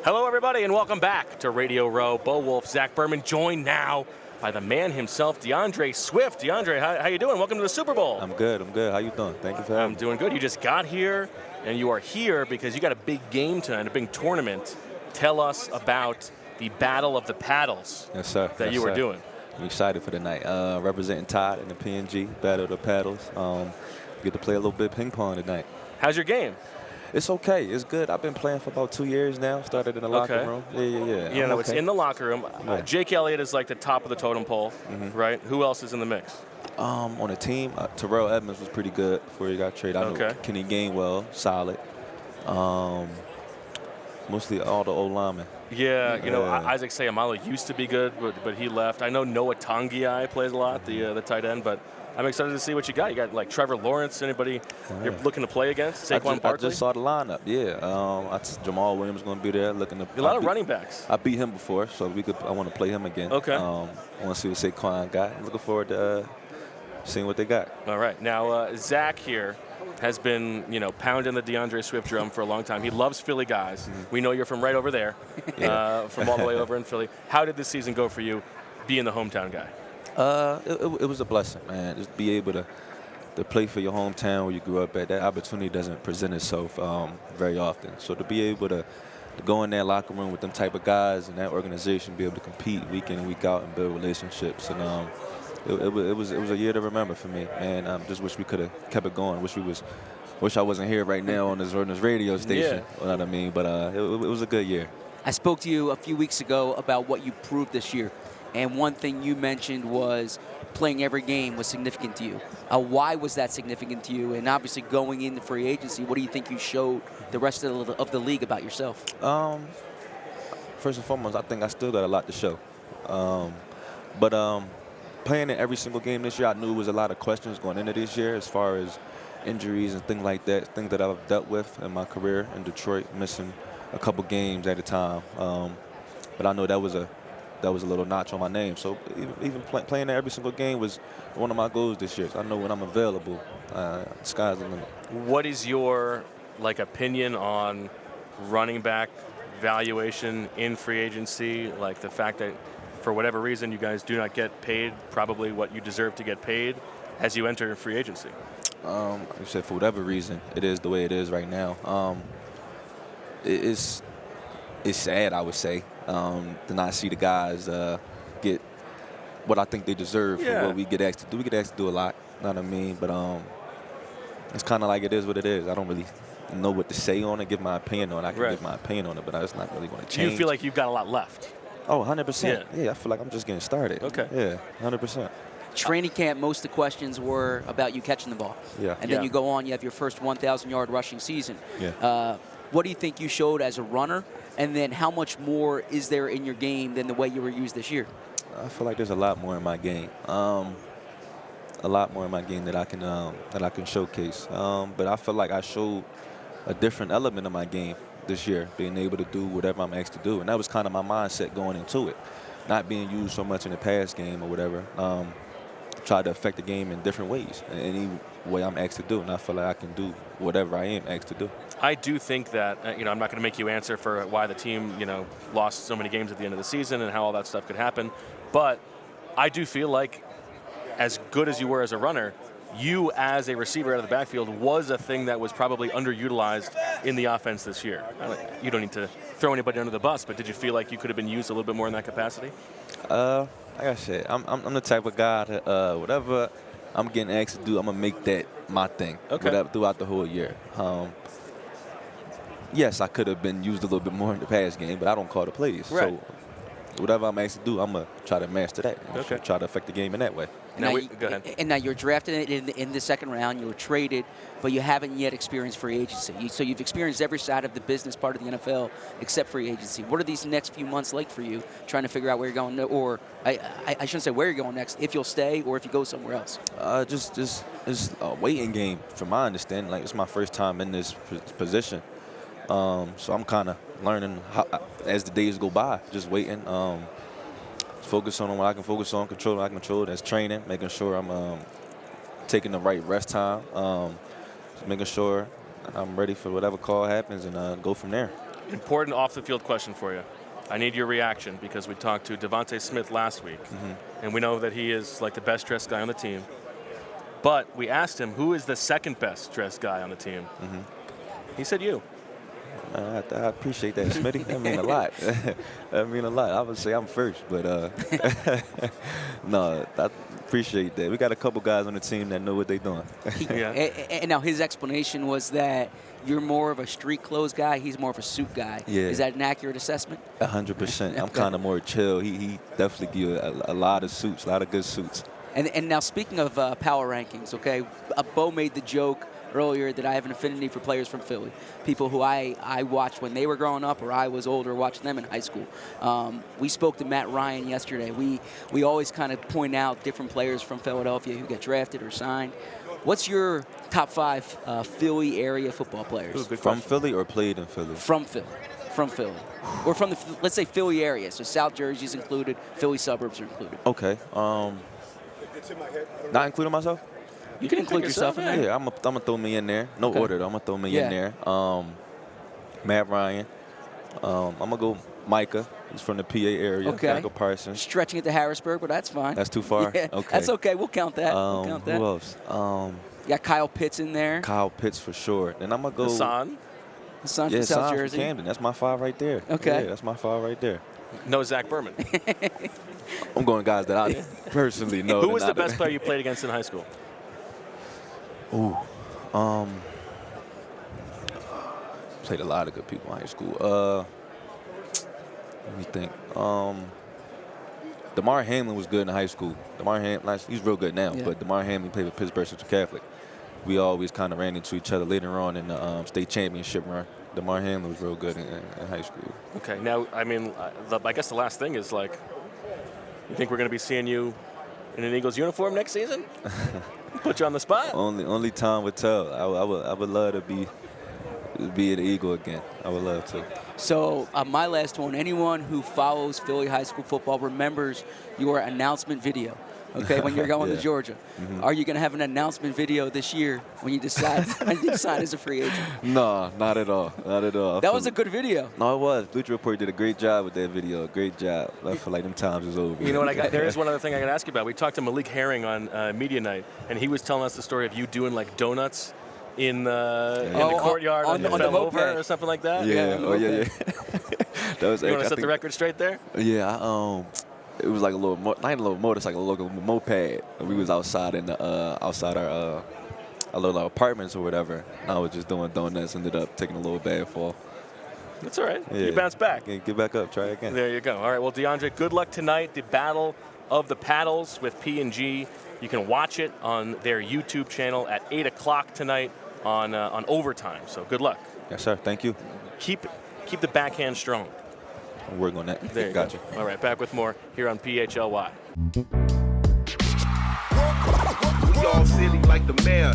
Hello, everybody, and welcome back to Radio Row. Bo Wolf, Zach Berman, joined now by the man himself, DeAndre Swift. DeAndre, how you doing? Welcome to the Super Bowl. I'm good. How you doing? Thank you for having me. I'm doing good. You just got here, and you are here because you got a big game tonight, a big tournament. Tell us about the Battle of the Paddles. Yes, sir. That you were doing. I'm excited for the night. Representing Todd in the PNG Battle of the Paddles. Get to play a little bit of ping pong tonight. How's your game? It's okay. It's good. I've been playing for about 2 years now. Started in the locker room. Yeah. You know, it's in the locker room. Yeah. Jake Elliott is like the top of the totem pole, right? Who else is in the mix? On the team, Terrell Edmonds was pretty good before he got traded. I know Kenny Gainwell, solid. Mostly all the old linemen. Yeah, you know, Isaac Sayamalo used to be good, but he left. I know Noah Tongiai plays a lot, the tight end, but I'm excited to see what you got. You got like Trevor Lawrence, anybody you're looking to play against? Saquon Barkley? I just saw the lineup, Jamal Williams going to be there. A lot of running backs. I beat him before, so I want to play him again. Okay. I want to see what Saquon got. I'm looking forward to seeing what they got. All right. Now, Zach here has been, pounding the DeAndre Swift drum for a long time. He loves Philly guys. We know you're from right over there, from all the way over in Philly. How did this season go for you, being the hometown guy? It was a blessing, man. Just be able to play for your hometown where you grew up at. That opportunity doesn't present itself very often. So to be able to go in that locker room with them type of guys and that organization, be able to compete week in and week out and build relationships, and it was a year to remember for me, man. I just wish we could have kept it going. Wish I wasn't here right now on this radio station. Yeah. You know what I mean? But it was a good year. I spoke to you a few weeks ago about what you proved this year. And one thing you mentioned was playing every game was significant to you. Why was that significant to you? And obviously going into free agency, what do you think you showed the rest of the league about yourself? First and foremost, I think I still got a lot to show. But playing in every single game this year, I knew there was a lot of questions going into this year as far as injuries and things like that, things that I've dealt with in my career in Detroit, missing a couple games at a time. But I know that was a little notch on my name. So even playing every single game was one of my goals this year. So I know when I'm available, sky's the limit. What is your opinion on running back valuation in free agency? Like the fact that for whatever reason you guys do not get paid probably what you deserve to get paid as you enter free agency? Like I said, for whatever reason, it is the way it is right now. It's sad, I would say, to not see the guys get what I think they deserve for what we get asked to do. We get asked to do a lot, you know what I mean? But it's kind of like it is what it is. I don't really know what to say on it, give my opinion on it. I can give my opinion on it, but it's not really going to change. You feel like you've got a lot left? Oh, 100%. Yeah, I feel like I'm just getting started. Okay. Yeah, 100%. Training camp, most of the questions were about you catching the ball. Yeah. And then you go on, you have your first 1,000-yard rushing season. Yeah. What do you think you showed as a runner? And then how much more is there in your game than the way you were used this year? I feel like there's a lot more in my game. A lot more in my game that I can showcase. But I feel like I showed a different element of my game this year, being able to do whatever I'm asked to do. And that was kind of my mindset going into it, not being used so much in the pass game or whatever. Try to affect the game in different ways, in any way I'm asked to do. And I feel like I can do whatever I am asked to do. I do think that, I'm not going to make you answer for why the team, lost so many games at the end of the season and how all that stuff could happen. But I do feel like as good as you were as a runner, you as a receiver out of the backfield was a thing that was probably underutilized in the offense this year. You don't need to throw anybody under the bus, but did you feel like you could have been used a little bit more in that capacity? Like I said, I'm the type of guy that whatever I'm getting asked to do, I'm going to make that my thing throughout the whole year. Yes, I could have been used a little bit more in the pass game, but I don't call the plays. Right. So whatever I'm asked to do, I'm going to try to master that. Try to affect the game in that way. Go ahead. And now you're drafted in the second round. You were traded, but you haven't yet experienced free agency. So you've experienced every side of the business part of the NFL except free agency. What are these next few months like for you, trying to figure out where you're going, or I shouldn't say where you're going next, if you'll stay or if you go somewhere else? Just it's a waiting game from my understanding. Like, it's my first time in this position. So I'm kind of learning how, as the days go by, just waiting. Focus on what I can focus on, control what I can control. That's training, making sure I'm taking the right rest time, making sure I'm ready for whatever call happens and go from there. Important off-the-field question for you. I need your reaction because we talked to Devontae Smith last week, and we know that he is like the best dressed guy on the team. But we asked him, who is the second best dressed guy on the team? He said you. I appreciate that, Smitty. That mean a lot. That mean a lot. I would say I'm first, but no, I appreciate that. We got a couple guys on the team that know what they're doing. And now his explanation was that you're more of a street clothes guy. He's more of a suit guy. Yeah. Is that an accurate assessment? 100%. I'm kind of more chill. He definitely give you a lot of suits, a lot of good suits. And now speaking of power rankings, okay, Bo made the joke earlier that I have an affinity for players from Philly, people who I watched when they were growing up or I was older watching them in high school. We spoke to Matt Ryan yesterday. We always kind of point out different players from Philadelphia who get drafted or signed. What's your top 5 Philly area football players? From Philly or played in Philly? From Philly. From Philly. Or from the, let's say, Philly area. So South Jersey's included, Philly suburbs are included. Okay. Not including myself? You can include yourself in there. Yeah, I'm gonna throw me in there. No order though. I'm gonna throw me in there. Matt Ryan. I'm gonna go Micah. He's from the PA area. Okay. Michael Parsons. Stretching it to Harrisburg, but that's fine. That's too far. Yeah, okay. That's okay. We'll count that. We'll count that. Who else? You got Kyle Pitts in there. Kyle Pitts for sure. Then I'm gonna go. Hassan. Hassan Yeah, from South Hassan Jersey. from Camden. That's my 5 right there. Okay. Yeah, that's my 5 right there. No Zach Berman. I'm going guys that I personally know. Who was the best player you played against in high school? Ooh, played a lot of good people in high school. Let me think. DeMar Hamlin was good in high school. DeMar Hamlin, he's real good now, but DeMar Hamlin played with Pittsburgh Central Catholic. We always kind of ran into each other later on in the state championship run. DeMar Hamlin was real good in high school. Okay, now, I mean, I guess the last thing is, like, you think we're going to be seeing you in an Eagles uniform next season? Put you on the spot. Only time would tell. I would love to be an Eagle again. I would love to. So my last one, anyone who follows Philly high school football remembers your announcement video, okay, when you're going to Georgia. Are you going to have an announcement video this year when you decide as a free agent? No, not at all. Not at all. That was a good video. No, it was. Bleacher Report did a great job with that video. Great job. I feel like them times is over. You know what? There is one other thing I got to ask you about. We talked to Malik Herring on Media Night, and he was telling us the story of you doing, like, donuts in the courtyard on you the fell moped. over or something like that? Yeah. Yeah. That was. You want to set the record straight there? Yeah. It was like a little, not a little motorcycle, like a little moped. And we was outside in the outside our little apartments or whatever. And I was just doing donuts. Ended up taking a little bad fall. That's all right. Yeah. You bounce back. Get back up. Try again. There you go. All right. Well, DeAndre, good luck tonight. The Battle of the Paddles with P&G. You can watch it on their YouTube channel at 8 o'clock tonight on overtime. So good luck. Yes, sir. Thank you. Keep the backhand strong. I'll work on that. There you Gotcha. go. All right. Back with more here on PHLY. We all silly like the mayor.